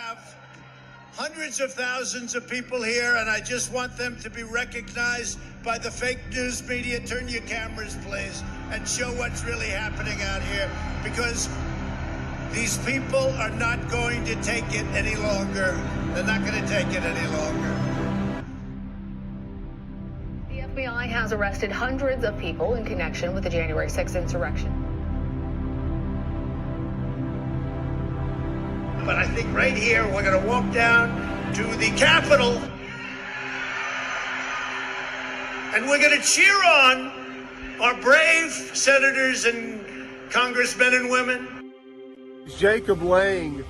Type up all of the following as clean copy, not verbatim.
have hundreds of thousands of people here, and I just want them to be recognized by the fake news media. Turn your cameras, please, and show what's really happening out here, because these people are not going to take it any longer. They're not going to take it any longer. The FBI has arrested hundreds of people in connection with the January 6th insurrection. But I think right here, we're going to walk down to the Capitol, and we're going to cheer on our brave senators and congressmen and women. Jacob Lang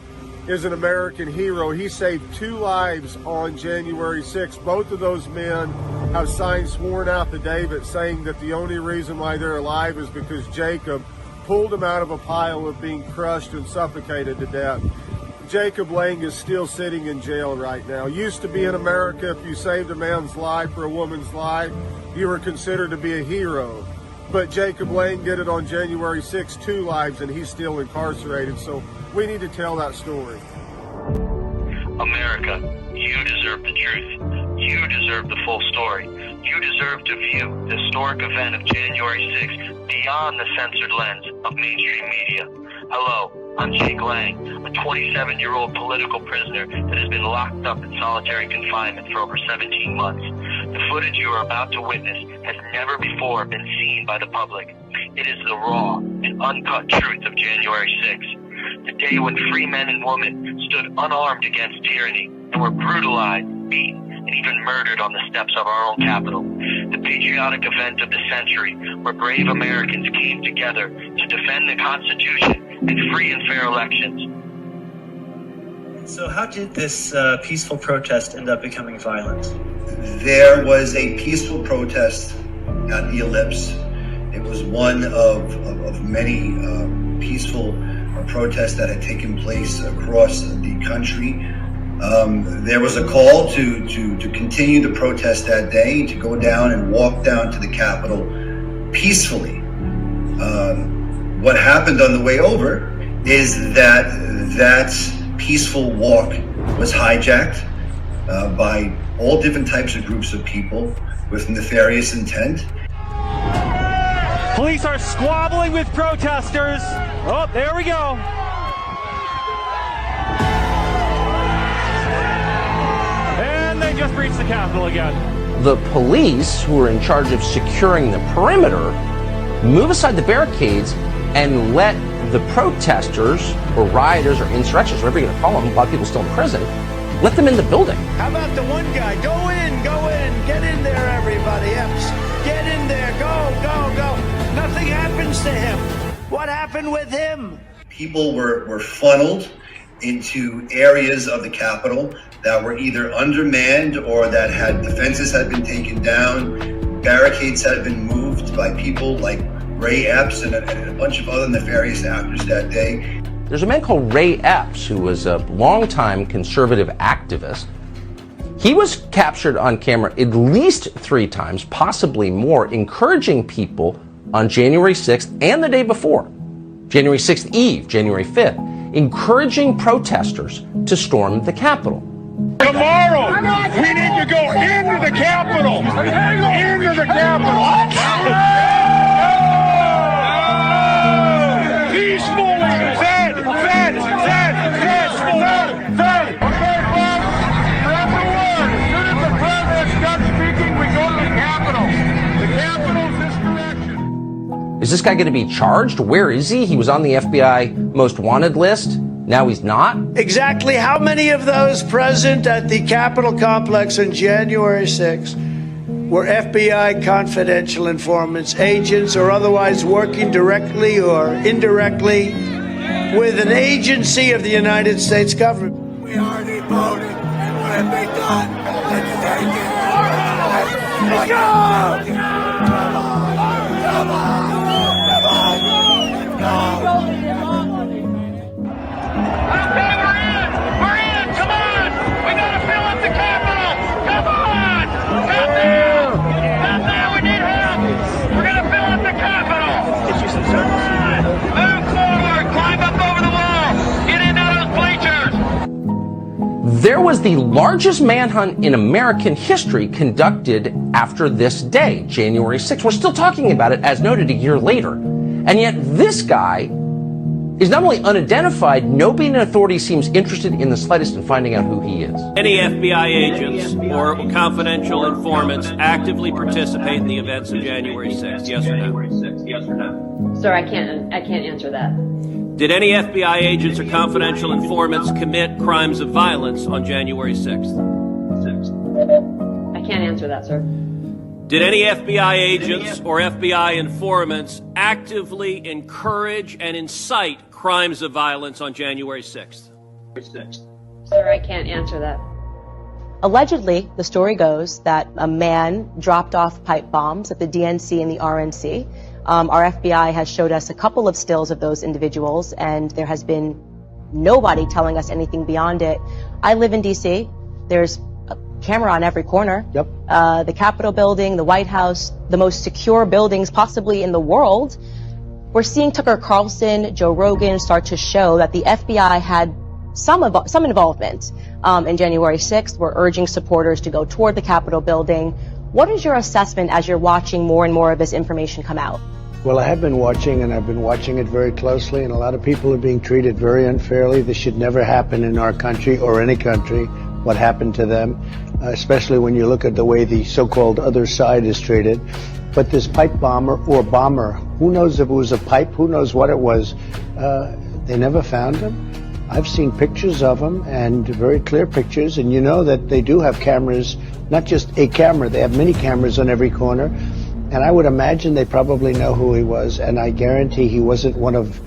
is an American hero. He saved 2 lives on January 6th. Both of those men have signed sworn affidavits saying that the only reason why they're alive is because Jacob pulled them out of a pile of being crushed and suffocated to death. Jacob Lang is still sitting in jail right now. Used to be in America, if you saved a man's life or a woman's life, you were considered to be a hero. But Jacob Lang did it on January 6th, 2 lives, and he's still incarcerated. So we need to tell that story. America, you deserve the truth. You deserve the full story. You deserve to view the historic event of January 6th beyond the censored lens of mainstream media. Hello, I'm Jake Lang, a 27-year-old political prisoner that has been locked up in solitary confinement for over 17 months. The footage you are about to witness has never before been seen by the public. It is the raw and uncut truth of January 6th, the day when free men and women stood unarmed against tyranny and were brutalized, beaten, and even murdered on the steps of our own Capitol. The patriotic event of the century where brave Americans came together to defend the Constitution and free and fair elections. So how did this peaceful protest end up becoming violent? There was a peaceful protest at the Ellipse. It was one of many peaceful protests that had taken place across the country. There was a call to continue the protest that day, to go down and walk down to the Capitol peacefully. What happened on the way over is that peaceful walk was hijacked by all different types of groups of people with nefarious intent. Police are squabbling with protesters. Oh, there we go. And they just breached the Capitol again. The police, who are in charge of securing the perimeter, move aside the barricades and let the protesters, or rioters, or insurrectionists, whatever you're going to call them, a lot of people still in prison, let them in the building. How about the one guy? Go in, get in there, everybody else. Get in there, go. Nothing happens to him. What happened with him? People were funneled into areas of the Capitol that were either undermanned or that had defenses had been taken down, barricades had been moved by people like Ray Epps and a bunch of other nefarious actors that day. There's a man called Ray Epps who was a longtime conservative activist. He was captured on camera at least 3 times, possibly more, encouraging people on January 6th and the day before, January 6th Eve, January 5th, encouraging protesters to storm the Capitol. Tomorrow, we need to go into the Capitol. Into the Capitol. Peacefully. Fed. Okay, folks, grab the word. As soon as the president's done speaking, we go to the Capitol. The Capitol's this direction. Is this guy going to be charged? Where is he? He was on the FBI most wanted list. Now he's not? Exactly how many of those present at the Capitol complex on January 6th were FBI confidential informants, agents, or otherwise working directly or indirectly with an agency of the United States government? We already voted. What have they done? Let's take it. Let's go! Come on! Okay, we're in! Come on! We gotta fill up the Capitol! Come on! Stop there! We need help! We're gonna fill up the Capitol! Come on! Move forward! Climb up over the wall! Get into those bleachers! there was the largest manhunt in American history conducted after this day, January 6th. We're still talking about it, as noted, a year later. And yet this guy is not only unidentified, nobody in authority seems interested in the slightest in finding out who he is. Any FBI agents or confidential informants actively participate in the events of January 6th, yes or no? Sir, I can't answer that. Did any FBI agents or confidential informants commit crimes of violence on January 6th? I can't answer that, sir. Did any FBI agents or FBI informants actively encourage and incite crimes of violence on January 6th? Sir, I can't answer that. Allegedly, the story goes that a man dropped off pipe bombs at the DNC and the RNC. Our FBI has showed us a couple of stills of those individuals, and there has been nobody telling us anything beyond it. I live in D.C. There's a camera on every corner. Yep. The Capitol building, the White House, the most secure buildings possibly in the world. We're seeing Tucker Carlson, Joe Rogan start to show that the FBI had some involvement in January 6th. We're urging supporters to go toward the Capitol building. What is your assessment as you're watching more and more of this information come out? Well, I have been watching, and I've been watching it very closely, and a lot of people are being treated very unfairly. This should never happen in our country or any country, what happened to them, especially when you look at the way the so-called other side is treated. But this pipe bomber or bomber, who knows if it was a pipe, who knows what it was, they never found him. I've seen pictures of him, and very clear pictures, and you know that they do have cameras, not just a camera, they have many cameras on every corner. And I would imagine they probably know who he was, and I guarantee he wasn't one of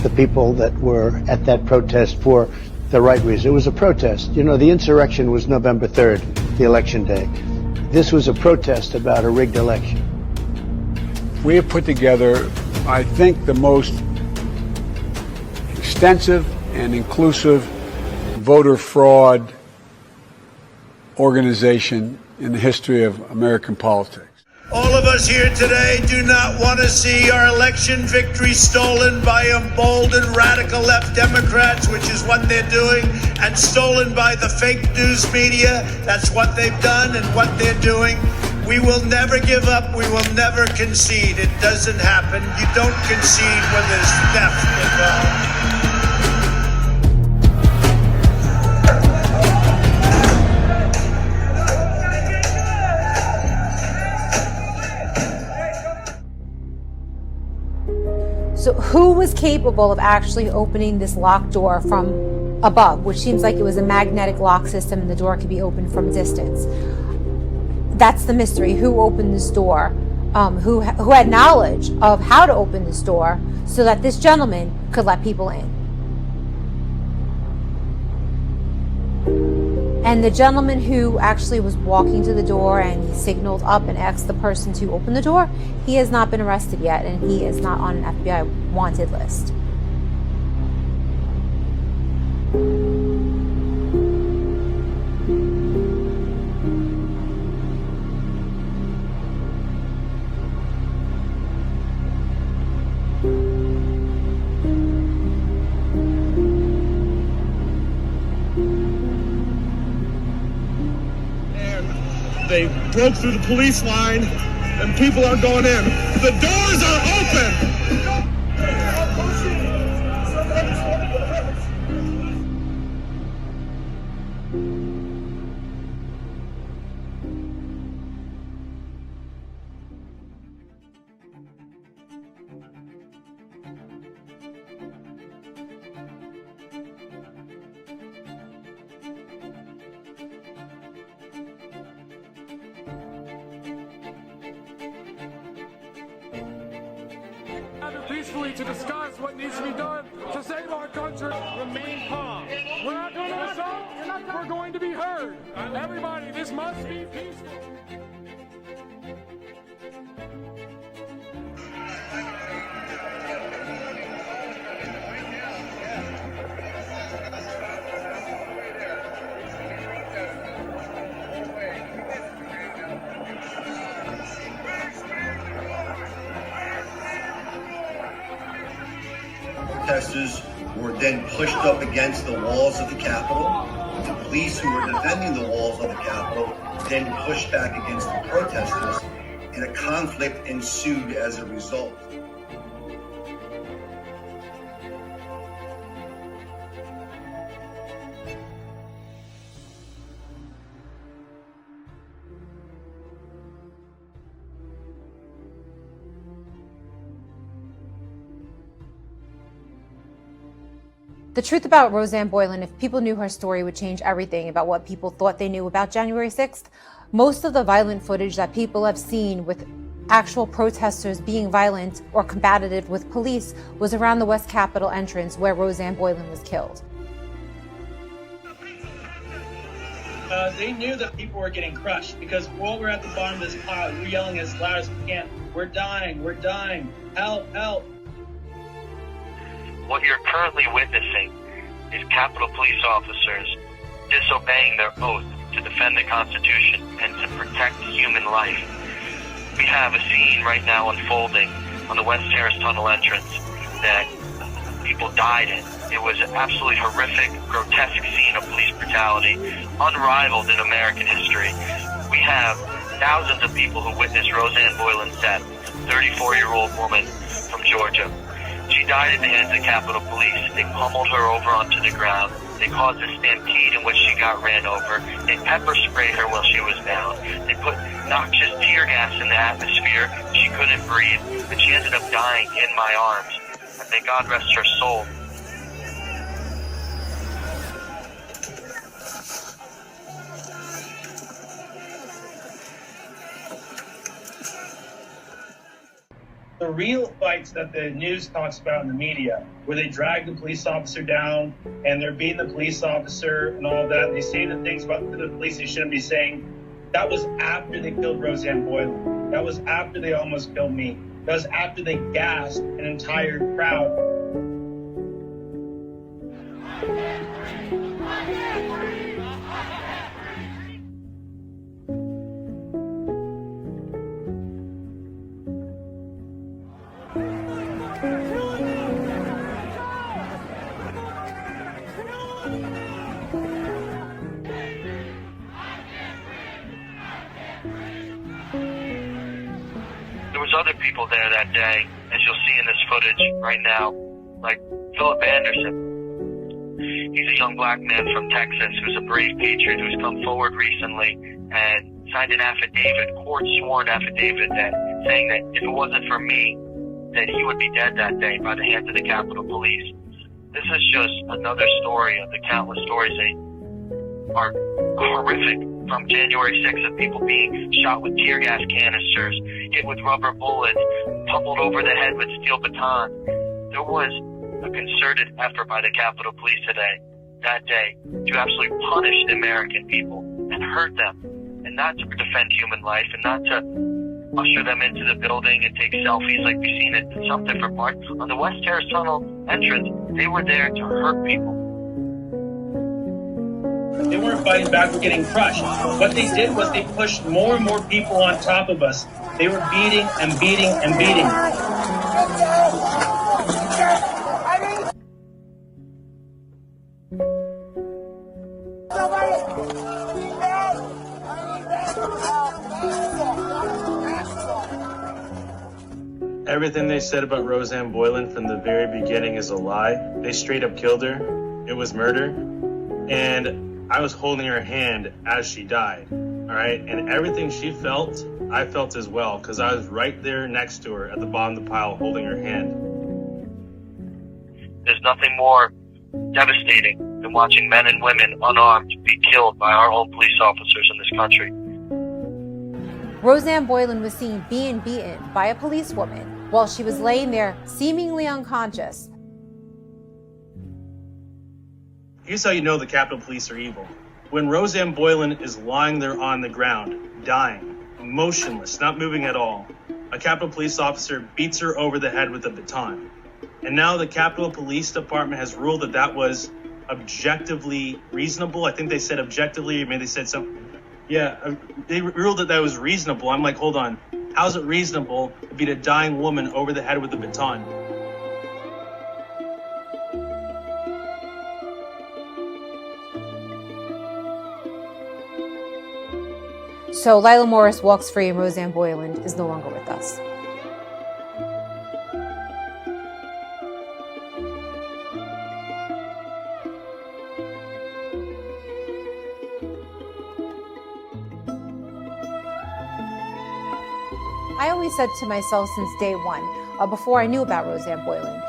the people that were at that protest for the right reason. It was a protest. You know, the insurrection was November 3rd, the election day. This was a protest about a rigged election. We have put together, I think, the most extensive and inclusive voter fraud organization in the history of American politics. All of us here today do not want to see our election victory stolen by emboldened radical left Democrats, which is what they're doing, and stolen by the fake news media. That's what they've done and what they're doing. We will never give up. We will never concede. It doesn't happen. You don't concede when there's theft involved. So who was capable of actually opening this locked door from above, which seems like it was a magnetic lock system and the door could be opened from distance? That's the mystery. Who opened this door? Who had knowledge of how to open this door so that this gentleman could let people in? And the gentleman who actually was walking to the door and he signaled up and asked the person to open the door, he has not been arrested yet, and he is not on an FBI wanted list. They broke through the police line and people are going in. The doors are open! Peacefully to discuss what needs to be done to save our country. Remain calm. We're not going to assault. We're going to be heard. Everybody, this must be peaceful. Protesters were then pushed up against the walls of the Capitol. the police who were defending the walls of the Capitol then pushed back against the protesters, and a conflict ensued as a result. The truth about Roseanne Boyland, if people knew her story, would change everything about what people thought they knew about January 6th. Most of the violent footage that people have seen with actual protesters being violent or combative with police was around the West Capitol entrance where Roseanne Boyland was killed. They knew that people were getting crushed because while we're at the bottom of this pile, we're yelling as loud as we can, we're dying, help, help. What you're currently witnessing is Capitol Police officers disobeying their oath to defend the Constitution and to protect human life. We have a scene right now unfolding on the West Terrace Tunnel entrance that people died in. It was an absolutely horrific, grotesque scene of police brutality, unrivaled in American history. We have thousands of people who witnessed Roseanne Boyland's death, 34-year-old woman from Georgia. She died at the hands of the Capitol Police. They pummeled her over onto the ground. They caused a stampede in which she got ran over. They pepper sprayed her while she was down. They put noxious tear gas in the atmosphere. She couldn't breathe, and she ended up dying in my arms. And may God rest her soul. The real fights that the news talks about in the media, where they drag the police officer down and they're beating the police officer and all that, and they say the things about the police they shouldn't be saying, that was after they killed Roseanne Boyland. That was after they almost killed me. That was after they gassed an entire crowd. There was other people there that day, as you'll see in this footage right now, like Philip Anderson. He's a young black man from Texas who's a brave patriot who's come forward recently and signed an affidavit, court-sworn affidavit, that saying that if it wasn't for me, that he would be dead that day by the hands of the Capitol Police. This is just another story of the countless stories that are horrific from January 6th of people being shot with tear gas canisters, hit with rubber bullets, pummeled over the head with steel batons. There was a concerted effort by the Capitol Police that day, to absolutely punish the American people and hurt them, and not to defend human life, and not to usher them into the building and take selfies like we've seen in some different parts. On the West Terrace Tunnel entrance, they were there to hurt people. They weren't fighting back, we're getting crushed. What they did was they pushed more and more people on top of us. They were beating and beating and beating. Everything they said about Roseanne Boyland from the very beginning is a lie. They straight up killed her. It was murder. And I was holding her hand as she died, all right? And everything she felt, I felt as well, because I was right there next to her at the bottom of the pile holding her hand. There's nothing more devastating than watching men and women unarmed be killed by our own police officers in this country. Roseanne Boyland was seen being beaten by a policewoman while she was laying there seemingly unconscious. Here's how you know the Capitol Police are evil. When Roseanne Boyland is lying there on the ground, dying, motionless, not moving at all, a Capitol Police officer beats her over the head with a baton. And now the Capitol Police Department has ruled that that was objectively reasonable. I think they said objectively, or maybe they said something. Yeah, they ruled that that was reasonable. I'm like, hold on. How's it reasonable to beat a dying woman over the head with a baton? So Lila Morris walks free and Roseanne Boyland is no longer with us. I always said to myself since day one, before I knew about Roseanne Boyland,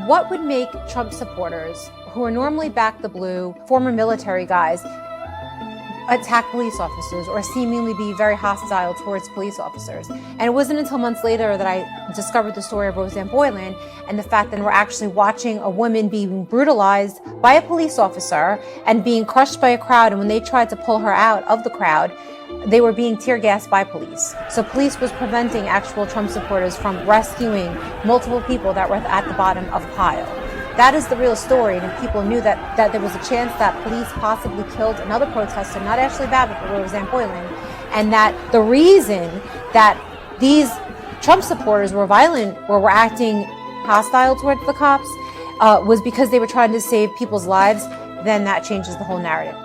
what would make Trump supporters, who are normally back the blue, former military guys, attack police officers or seemingly be very hostile towards police officers? And it wasn't until months later that I discovered the story of Roseanne Boyland and the fact that we're actually watching a woman being brutalized by a police officer and being crushed by a crowd. And when they tried to pull her out of the crowd, they were being tear gassed by police. So police was preventing actual Trump supporters from rescuing multiple people that were at the bottom of a pile. That is the real story, and if people knew that there was a chance that police possibly killed another protester, not Ashley Babbitt, but Roseanne Boyland, and that the reason that these Trump supporters were violent or were acting hostile towards the cops was because they were trying to save people's lives, then that changes the whole narrative.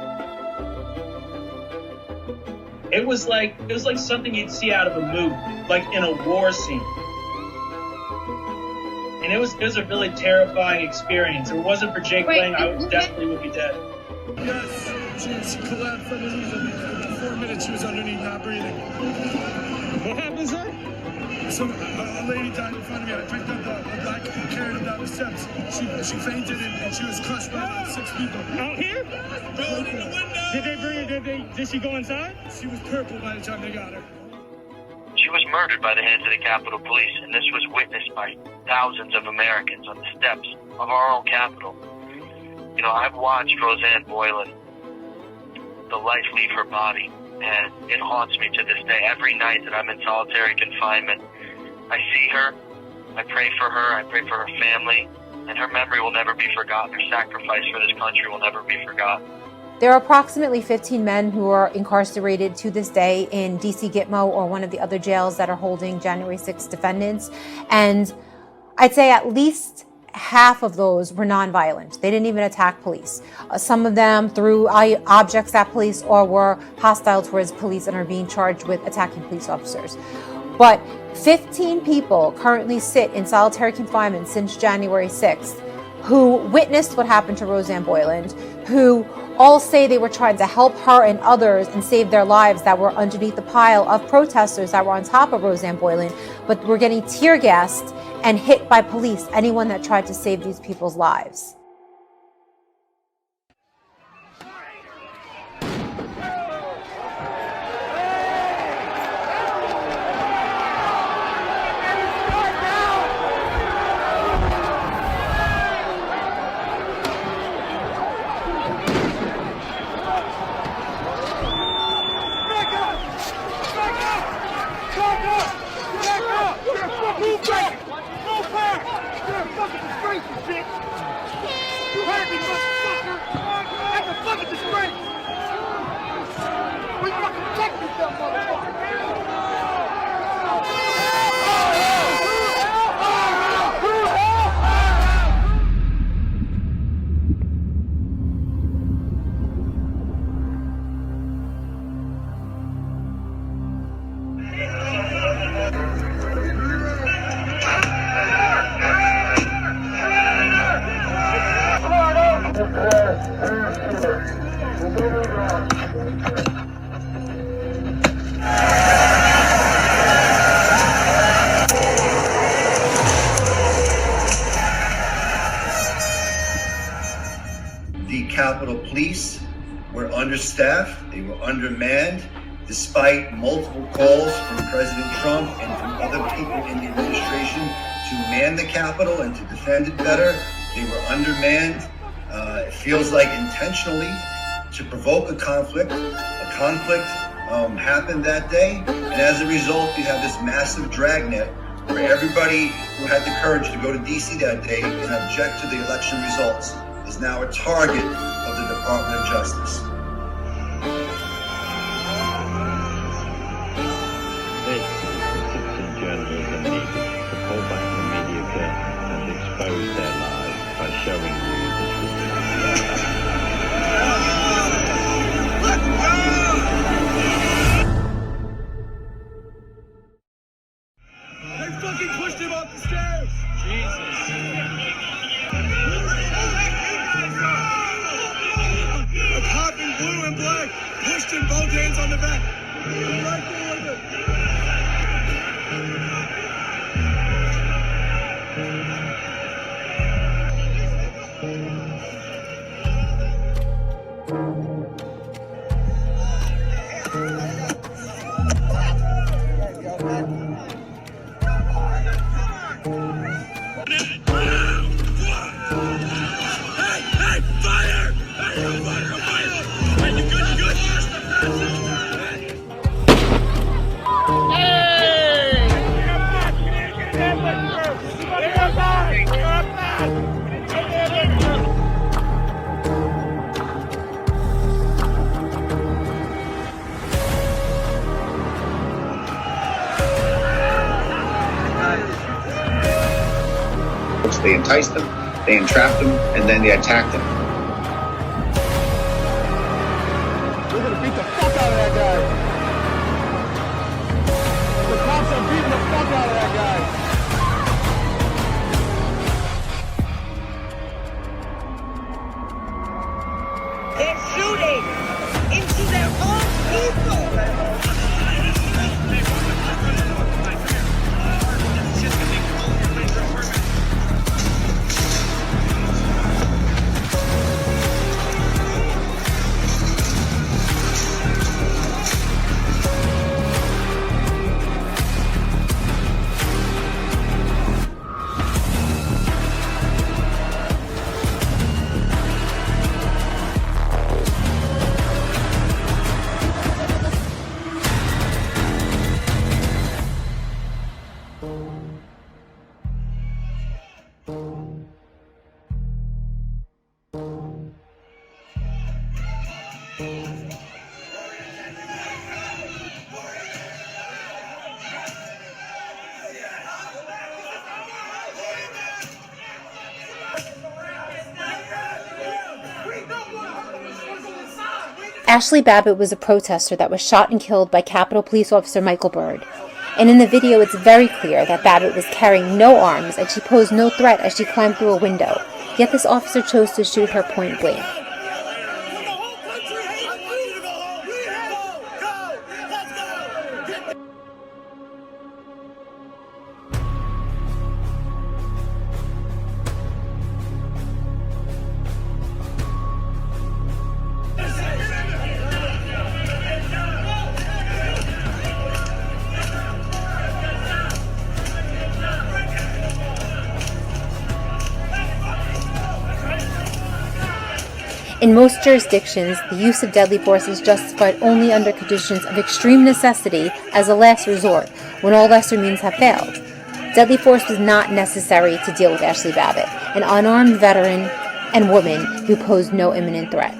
It was like something you'd see out of a movie, like in a war scene. And it was a really terrifying experience. If it wasn't for Jake Lang, I definitely would be dead. Yes, she collapsed underneath him. For 4 minutes she was underneath, not breathing. What happened, sir? A lady died in front of me. I picked up the black and carried her down the steps. She fainted and she was crushed by about 6 people. Out here? Going in the window. Did they bring her? Did she go inside? She was purple by the time they got her. She was murdered by the heads of the Capitol Police, and this was witnessed by thousands of Americans on the steps of our own Capitol. You know, I've watched Roseanne Boyland, the life leave her body, and it haunts me to this day. Every night that I'm in solitary confinement, I see her, I pray for her, I pray for her family, and her memory will never be forgotten. Her sacrifice for this country will never be forgotten. There are approximately 15 men who are incarcerated to this day in DC Gitmo or one of the other jails that are holding January 6th defendants. And I'd say at least half of those were nonviolent. They didn't even attack police. Some of them threw objects at police or were hostile towards police and are being charged with attacking police officers. But 15 people currently sit in solitary confinement since January 6th who witnessed what happened to Roseanne Boyland, who all say they were trying to help her and others and save their lives that were underneath the pile of protesters that were on top of Roseanne Boyland, but were getting tear gassed and hit by police, anyone that tried to save these people's lives. The Capitol Police were understaffed, they were undermanned, despite multiple calls from President Trump and from other people in the administration to man the Capitol and to defend it better. They were undermanned, it feels like intentionally, to provoke a conflict. A conflict happened that day, and as a result, you have this massive dragnet where everybody who had the courage to go to DC that day and object to the election results is now a target of the Department of Justice. This citizen journalism needed to pull back the media curtain and expose their lies by showing you the truth. cop in blue and black pushed him, both hands on the back. Right there with it. They enticed them, they entrapped them, and then they attacked them. We're gonna beat the fuck out of that guy. The cops are beating the fuck out of that guy. They're shooting into their own people. Ashley Babbitt was a protester that was shot and killed by Capitol Police Officer Michael Byrd. And in the video, it's very clear that Babbitt was carrying no arms and she posed no threat as she climbed through a window. Yet this officer chose to shoot her point blank. In most jurisdictions, the use of deadly force is justified only under conditions of extreme necessity as a last resort, when all lesser means have failed. Deadly force was not necessary to deal with Ashley Babbitt, an unarmed veteran and woman who posed no imminent threat.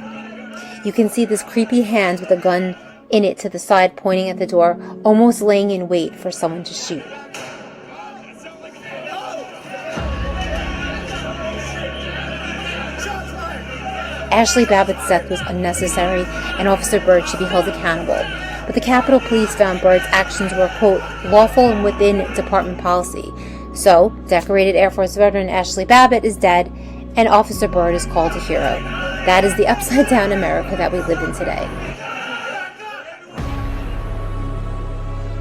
You can see this creepy hand with a gun in it to the side pointing at the door, almost laying in wait for someone to shoot. Ashley Babbitt's death was unnecessary, and Officer Byrd should be held accountable. But the Capitol Police found Byrd's actions were, quote, lawful and within department policy. So, decorated Air Force veteran Ashley Babbitt is dead, and Officer Byrd is called a hero. That is the upside-down America that we live in today.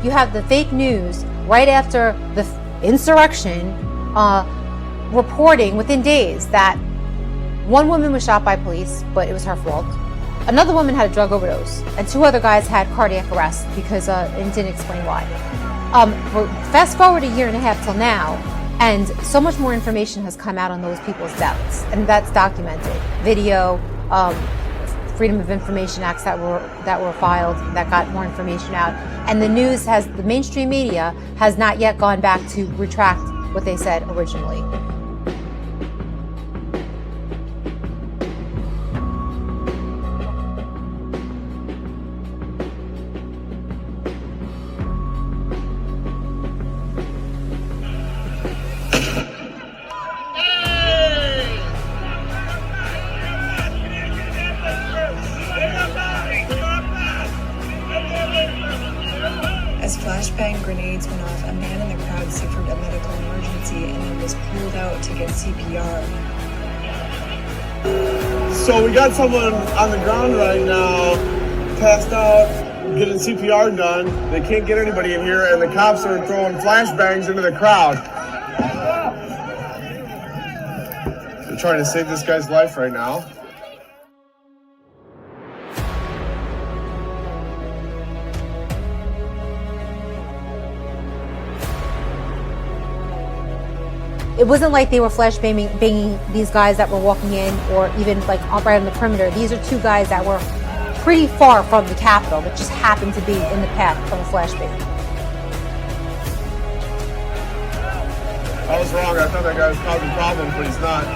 You have the fake news right after the insurrection reporting within days that one woman was shot by police, but it was her fault. Another woman had a drug overdose, and 2 other guys had cardiac arrest because it didn't explain why. Fast forward a year and a half till now, and so much more information has come out on those people's deaths, and that's documented. Video, Freedom of Information Acts that were filed that got more information out, and the mainstream media has not yet gone back to retract what they said originally. As flashbang grenades went off, a man in the crowd suffered a medical emergency and then was pulled out to get CPR. So we got someone on the ground right now, passed out, getting CPR done. They can't get anybody in here, and the cops are throwing flashbangs into the crowd. They're trying to save this guy's life right now. It wasn't like they were banging these guys that were walking in, or even like right on the perimeter. These are two guys that were pretty far from the Capitol, but just happened to be in the path of a flashbang. I was wrong. I thought that guy was causing problems, but he's not.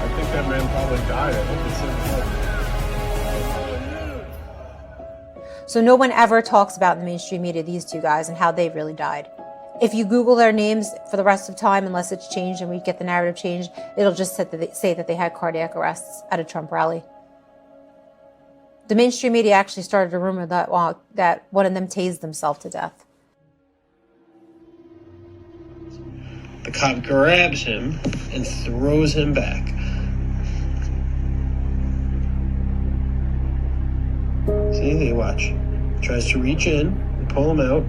I think that man probably died. I think it's So no one ever talks about in the mainstream media these two guys and how they really died. If you Google their names for the rest of time, unless it's changed and we get the narrative changed, it'll just say that they had cardiac arrests at a Trump rally. The mainstream media actually started a rumor that one of them tased himself to death. The cop grabs him and throws him back. See, watch. Tries to reach in and pull him out.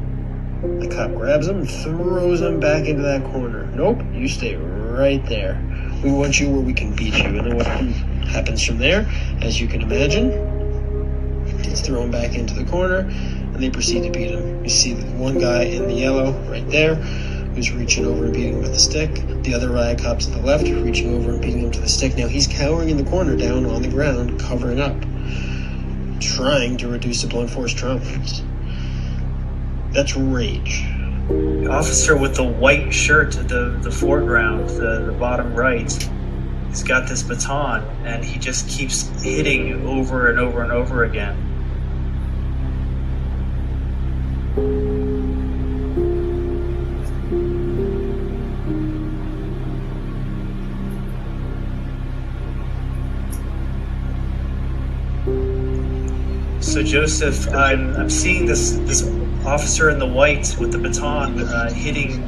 The cop grabs him and throws him back into that corner. Nope, you stay right there. We want you where we can beat you. And then what happens from there, as you can imagine, he's thrown back into the corner, and they proceed to beat him. You see one guy in the yellow right there, who's reaching over and beating him with a stick. The other riot cops to the left, reaching over and beating him to the stick. Now he's cowering in the corner down on the ground, covering up, trying to reduce the blunt force trauma. That's rage. The officer with the white shirt at the foreground, the bottom right, he's got this baton, and he just keeps hitting over and over and over again. So Joseph, I'm seeing this officer in the white with the baton hitting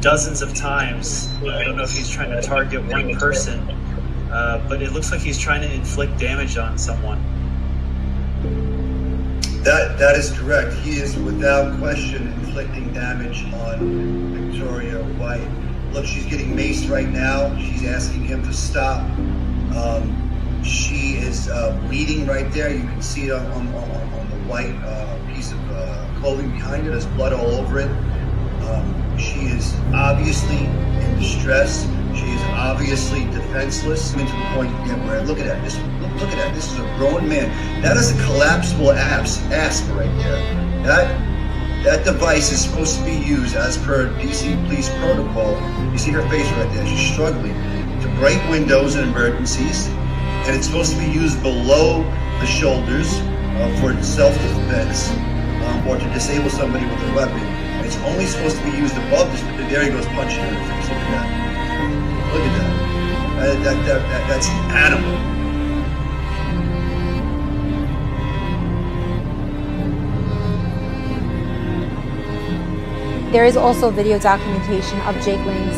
dozens of times. I don't know if he's trying to target one person, but it looks like he's trying to inflict damage on someone. That is correct. He is without question inflicting damage on Victoria White. Look, she's getting maced right now. She's asking him to stop. She is bleeding right there. You can see it on the white piece of clothing behind her. There's blood all over it. She is obviously in distress. She is obviously defenseless. To the point where, look at that. Look at that. This is a grown man. That is a collapsible ass right there. That device is supposed to be used as per DC police protocol. You see her face right there. She's struggling to break windows in emergencies. And it's supposed to be used below the shoulders for self-defense or to disable somebody with a weapon. And it's only supposed to be used above this. There he goes punching her in the face. Look at that. Look at that. That's an animal. There is also video documentation of Jake Lang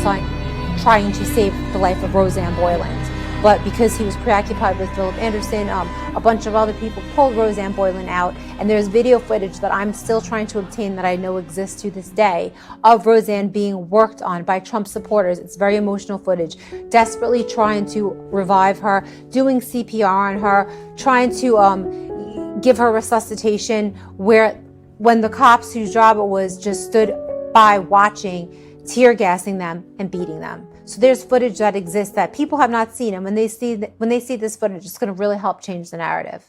trying to save the life of Roseanne Boyland. But because he was preoccupied with Philip Anderson, a bunch of other people pulled Roseanne Boyland out, and there's video footage that I'm still trying to obtain that I know exists to this day of Roseanne being worked on by Trump supporters. It's very emotional footage, desperately trying to revive her, doing CPR on her, trying to give her resuscitation, when the cops whose job it was just stood by watching, tear gassing them and beating them. So there's footage that exists that people have not seen, and when they see this footage, it's going to really help change the narrative.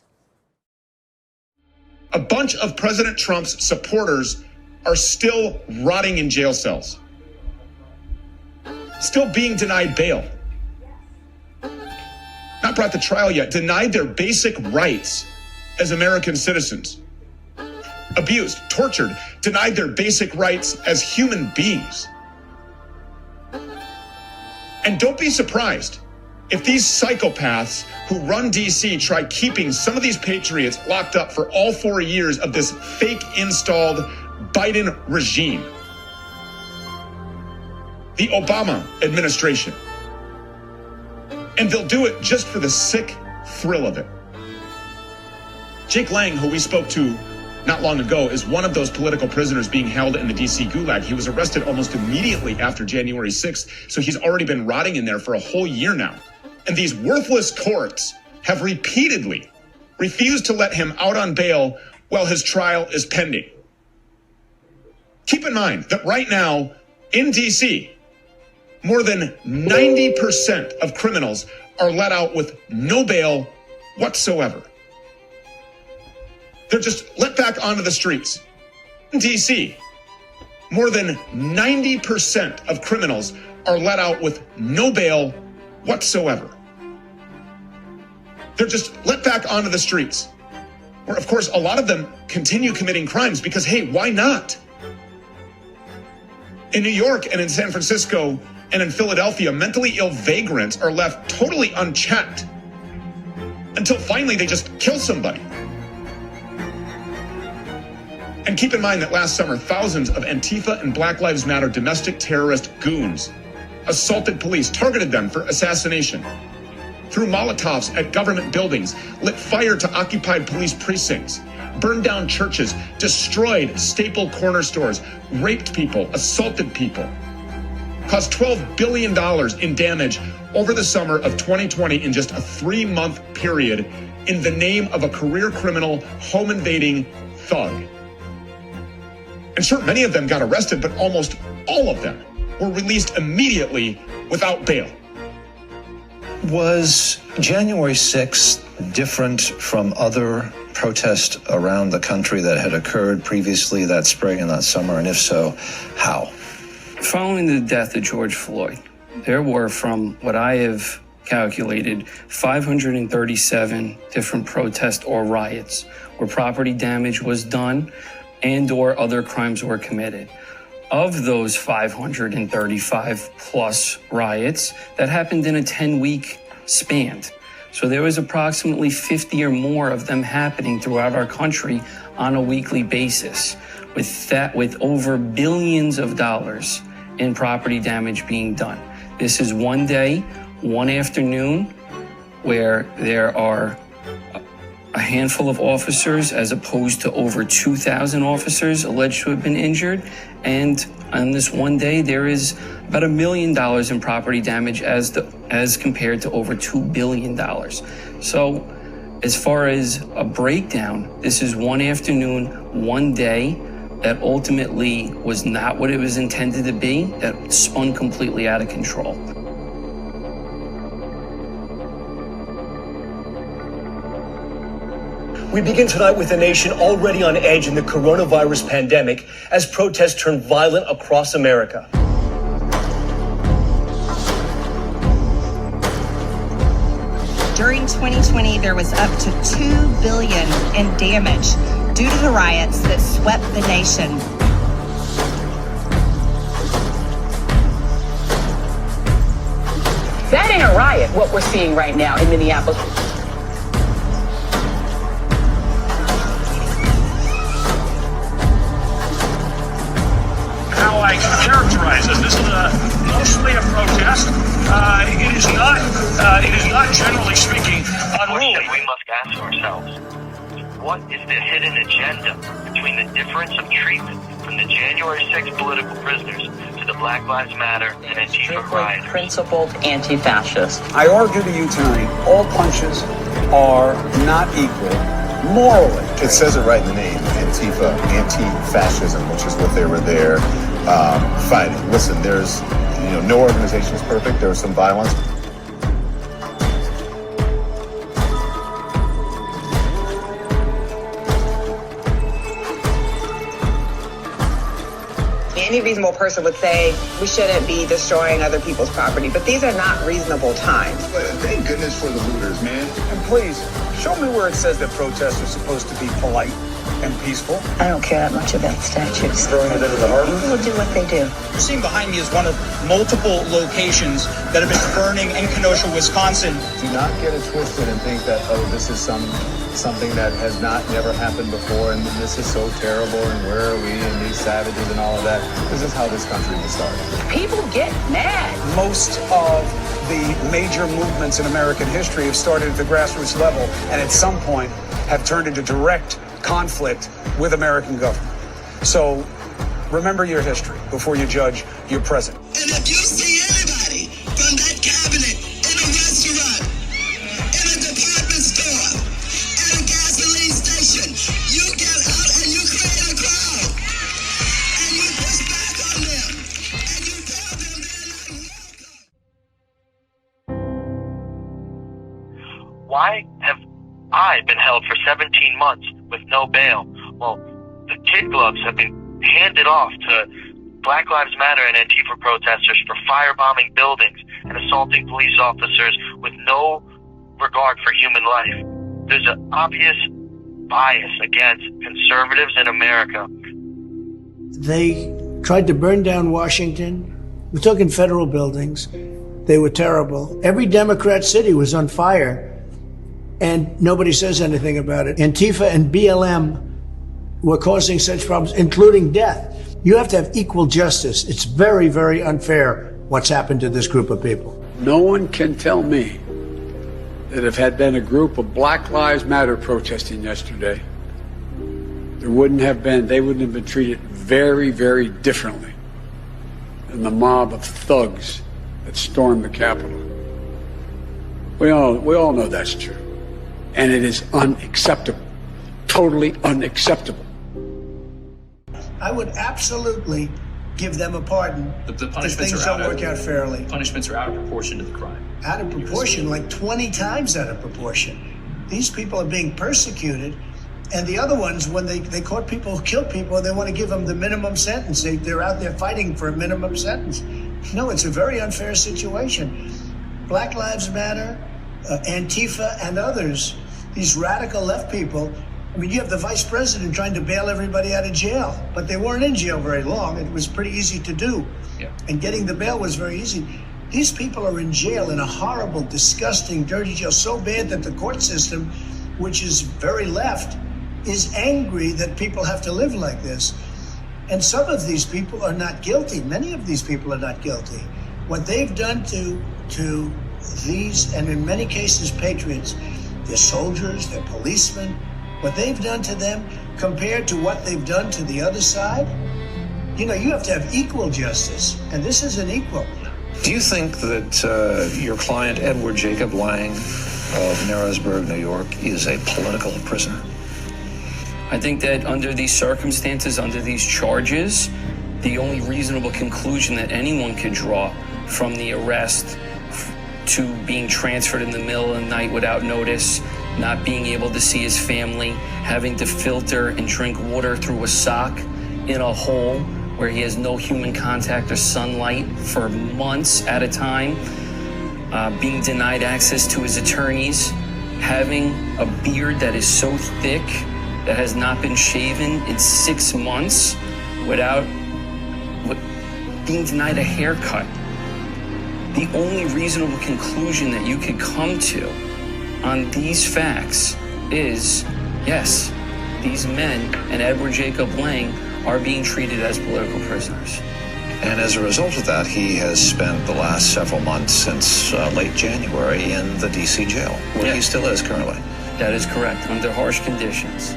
A bunch of President Trump's supporters are still rotting in jail cells, still being denied bail, not brought to trial yet, denied their basic rights as American citizens, abused, tortured, denied their basic rights as human beings. And don't be surprised if these psychopaths who run DC try keeping some of these patriots locked up for all 4 years of this fake installed Biden regime. the Obama administration. And they'll do it just for the sick thrill of it. Jake Lang, who we spoke to not long ago, is one of those political prisoners being held in the DC gulag. He was arrested almost immediately after January 6th, so he's already been rotting in there for a whole year now. And these worthless courts have repeatedly refused to let him out on bail while his trial is pending. Keep in mind that right now in DC, more than 90% of criminals are let out with no bail whatsoever. They're just let back onto the streets. In DC, more than 90% of criminals are let out with no bail whatsoever. They're just let back onto the streets. Where, of course, a lot of them continue committing crimes because, hey, why not? In New York and in San Francisco and in Philadelphia, mentally ill vagrants are left totally unchecked until finally they just kill somebody. And keep in mind that last summer, thousands of Antifa and Black Lives Matter domestic terrorist goons assaulted police, targeted them for assassination, threw Molotovs at government buildings, lit fire to occupied police precincts, burned down churches, destroyed staple corner stores, raped people, assaulted people, caused $12 billion in damage over the summer of 2020 in just a 3-month period in the name of a career criminal, home invading thug. And sure, many of them got arrested, but almost all of them were released immediately without bail. Was January 6th different from other protests around the country that had occurred previously that spring and that summer? And if so, how? Following the death of George Floyd, there were, from what I have calculated, 537 different protests or riots where property damage was done and or other crimes were committed. Of those 535 plus riots, that happened in a 10-week span. So there was approximately 50 or more of them happening throughout our country on a weekly basis, with over billions of dollars in property damage being done. This is one day, one afternoon, where there are a handful of officers as opposed to over 2,000 officers alleged to have been injured. And on this one day, there is about $1 million in property damage as compared to over $2 billion. So as far as a breakdown, this is one afternoon, one day that ultimately was not what it was intended to be, that spun completely out of control. We begin tonight with a nation already on edge in the coronavirus pandemic as protests turn violent across America. During 2020, there was up to $2 billion in damage due to the riots that swept the nation. That ain't a riot, what we're seeing right now in Minneapolis. How I characterize this is mostly a protest. It is not generally speaking unruly. We must ask ourselves, what is the hidden agenda between the difference of treatment from the January 6th political prisoners to the Black Lives Matter and Antifa rioters? Principled anti-fascist. I argue to you tonight, all punches are not equal morally. It says it right in the name, Antifa, anti-fascism, which is what they were there fighting. Listen, there's, no organization is perfect. There was some violence. Any reasonable person would say we shouldn't be destroying other people's property, but these are not reasonable times. Thank goodness for the looters, man. And please, show me where it says that protests are supposed to be polite. and peaceful. I don't care that much about statues. Throwing it into the harbor? People do what they do. What you're seeing behind me is one of multiple locations that have been burning in Kenosha, Wisconsin. Do not get it twisted and think that, oh, this is something that has never happened before, and this is so terrible, and where are we, and these savages and all of that. This is how this country was started. People get mad. Most of the major movements in American history have started at the grassroots level and at some point have turned into direct conflict with American government. So remember your history before you judge your present. And if you see anybody from that cabinet in a restaurant, in a department store, at a gasoline station, you get out and you create a crowd. And you push back on them. And you tell them they're not welcome. Why have I been held for 17 months with no bail? Well, the kid gloves have been handed off to Black Lives Matter and Antifa protesters for firebombing buildings and assaulting police officers with no regard for human life. There's an obvious bias against conservatives in America. They tried to burn down Washington. We're talking federal buildings. They were terrible. Every Democrat city was on fire. And nobody says anything about it. Antifa and BLM were causing such problems, including death. You have to have equal justice. It's very, very unfair what's happened to this group of people. No one can tell me that if had been a group of Black Lives Matter protesting yesterday, they wouldn't have been treated very, very differently than the mob of thugs that stormed the Capitol. We all know that's true. And it is unacceptable. Totally unacceptable. I would absolutely give them a pardon The if punishments things don't work out fairly. Punishments are out of proportion to the crime. Out of proportion, like 20 times out of proportion. These people are being persecuted, and the other ones, when they caught people who killed people, they want to give them the minimum sentence. They're out there fighting for a minimum sentence. No, it's a very unfair situation. Black Lives Matter, Antifa, and others, these radical left people. I mean, you have the vice president trying to bail everybody out of jail, but they weren't in jail very long. It was pretty easy to do. Yeah. And getting the bail was very easy. These people are in jail, in a horrible, disgusting, dirty jail, so bad that the court system, which is very left, is angry that people have to live like this. And some of these people are not guilty. Many of these people are not guilty. What they've done to these, and in many cases, patriots, they're soldiers, they're policemen, what they've done to them compared to what they've done to the other side, you know, you have to have equal justice, and this isn't equal. Do you think that your client, Edward Jacob Lang of Narrowsburg, New York, is a political prisoner? I think that under these circumstances, under these charges, the only reasonable conclusion that anyone could draw from the arrest to being transferred in the middle of the night without notice, not being able to see his family, having to filter and drink water through a sock in a hole where he has no human contact or sunlight for months at a time, being denied access to his attorneys, having a beard that is so thick that has not been shaven in 6 months, being denied a haircut. The only reasonable conclusion that you could come to on these facts is, yes, these men and Edward Jacob Lang are being treated as political prisoners. And as a result of that, he has spent the last several months since late January in the D.C. jail, where he still is currently. That is correct, under harsh conditions.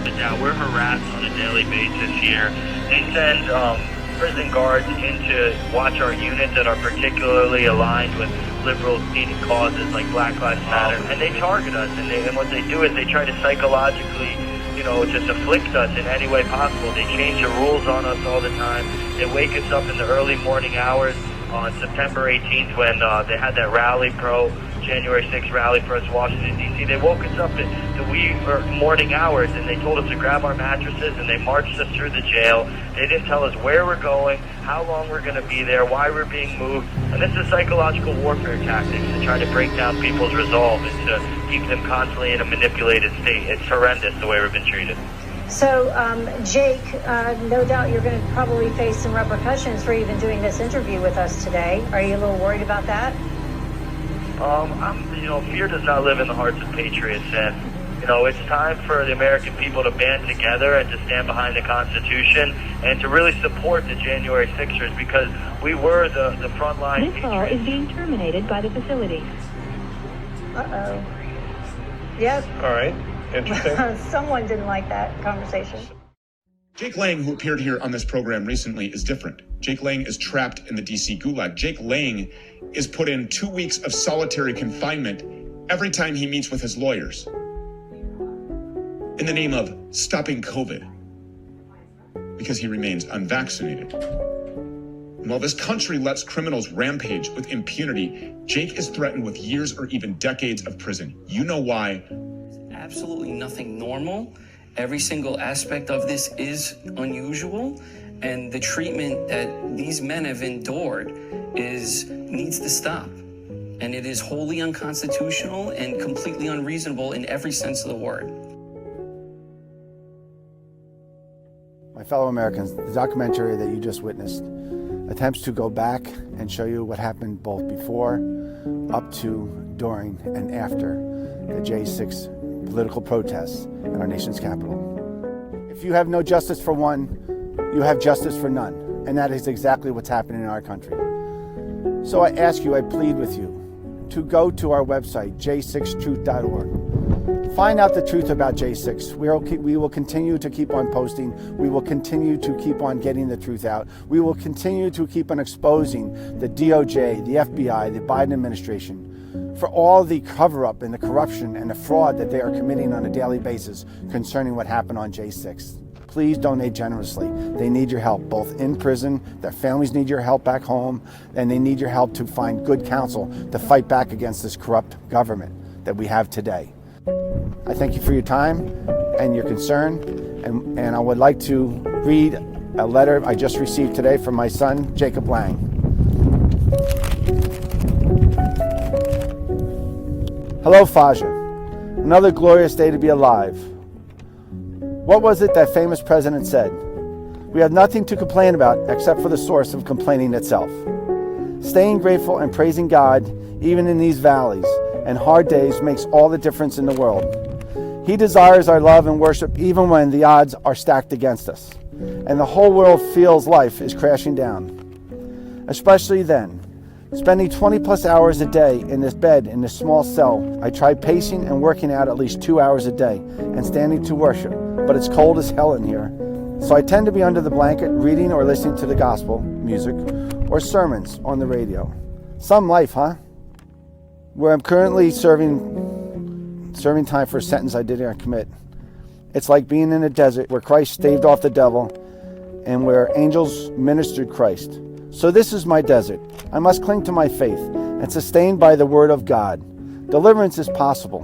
But now we're harassed on a daily basis here. They send prison guards in to watch our units that are particularly aligned with liberal-leaning causes like Black Lives Matter, and they target us. And what they do is they try to psychologically, just afflict us in any way possible. They change the rules on us all the time. They wake us up in the early morning hours on September 18th when they had that rally January 6th rally for us, Washington, D.C. They woke us up at the wee morning hours, and they told us to grab our mattresses, and they marched us through the jail. They didn't tell us where we're going, how long we're going to be there, why we're being moved. And this is psychological warfare tactics to try to break down people's resolve and to keep them constantly in a manipulated state. It's horrendous the way we've been treated. So, Jake, no doubt you're going to probably face some repercussions for even doing this interview with us today. Are you a little worried about that? Fear does not live in the hearts of patriots, and it's time for the American people to band together and to stand behind the Constitution and to really support the January 6ers, because we were the front line. This call is being terminated by the facility. Uh-oh. Yep. All right. Interesting. Someone didn't like that conversation. Jake Lang, who appeared here on this program recently, is different. Jake Lang is trapped in the DC gulag. Jake Lang is put in 2 weeks of solitary confinement every time he meets with his lawyers in the name of stopping COVID, because he remains unvaccinated. And while this country lets criminals rampage with impunity, Jake is threatened with years or even decades of prison. You know why? Absolutely nothing normal. Every single aspect of this is unusual, and the treatment that these men have endured needs to stop. And it is wholly unconstitutional and completely unreasonable in every sense of the word. My fellow Americans, the documentary that you just witnessed attempts to go back and show you what happened both before, up to, during, and after the J6 political protests in our nation's capital. If you have no justice for one, you have justice for none. And that is exactly what's happening in our country. So I ask you, I plead with you, to go to our website, j6truth.org. Find out the truth about J6. We will continue to keep on posting. We will continue to keep on getting the truth out. We will continue to keep on exposing the DOJ, the FBI, the Biden administration for all the cover-up and the corruption and the fraud that they are committing on a daily basis concerning what happened on J6. Please donate generously. They need your help, both in prison, their families need your help back home, and they need your help to find good counsel to fight back against this corrupt government that we have today. I thank you for your time and your concern, and I would like to read a letter I just received today from my son, Jacob Lang. Hello, Faja. Another glorious day to be alive. What was it that famous president said? We have nothing to complain about except for the source of complaining itself. Staying grateful and praising God, even in these valleys and hard days, makes all the difference in the world. He desires our love and worship even when the odds are stacked against us, and the whole world feels life is crashing down. Especially then, spending 20 plus hours a day in this bed in this small cell, I try pacing and working out at least 2 hours a day and standing to worship, but it's cold as hell in here. So I tend to be under the blanket reading or listening to the gospel, music, or sermons on the radio. Some life, huh? Where I'm currently serving time for a sentence I didn't commit. It's like being in a desert where Christ staved off the devil and where angels ministered Christ. So this is my desert. I must cling to my faith and sustained by the word of God. Deliverance is possible.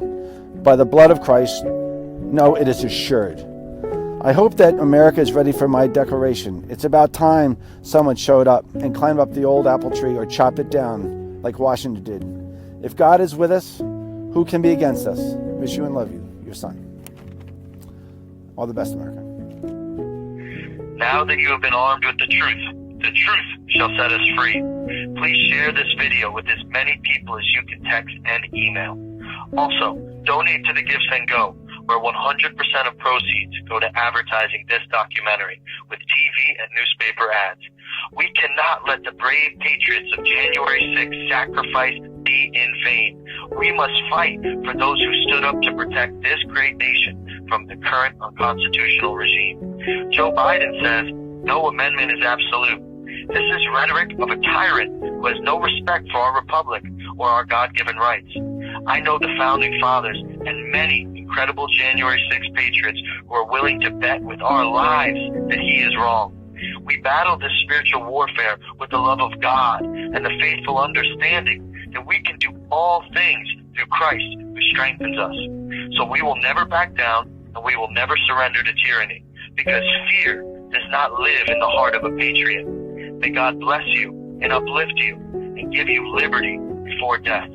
By the blood of Christ, no, it is assured. I hope that America is ready for my declaration. It's about time someone showed up and climbed up the old apple tree or chopped it down like Washington did. If God is with us, who can be against us? Miss you and love you, your son. All the best, America. Now that you have been armed with the truth shall set us free. Please share this video with as many people as you can text and email. Also, donate to the Give Send Go, where 100% of proceeds go to advertising this documentary with TV and newspaper ads. We cannot let the brave patriots of January 6th sacrifice be in vain. We must fight for those who stood up to protect this great nation from the current unconstitutional regime. Joe Biden says no amendment is absolute. This is rhetoric of a tyrant who has no respect for our republic or our God-given rights. I know the founding fathers and many incredible January 6 patriots who are willing to bet with our lives that he is wrong. We battle this spiritual warfare with the love of God and the faithful understanding that we can do all things through Christ who strengthens us. So we will never back down and we will never surrender to tyranny, because fear does not live in the heart of a patriot. May God bless you and uplift you and give you liberty before death.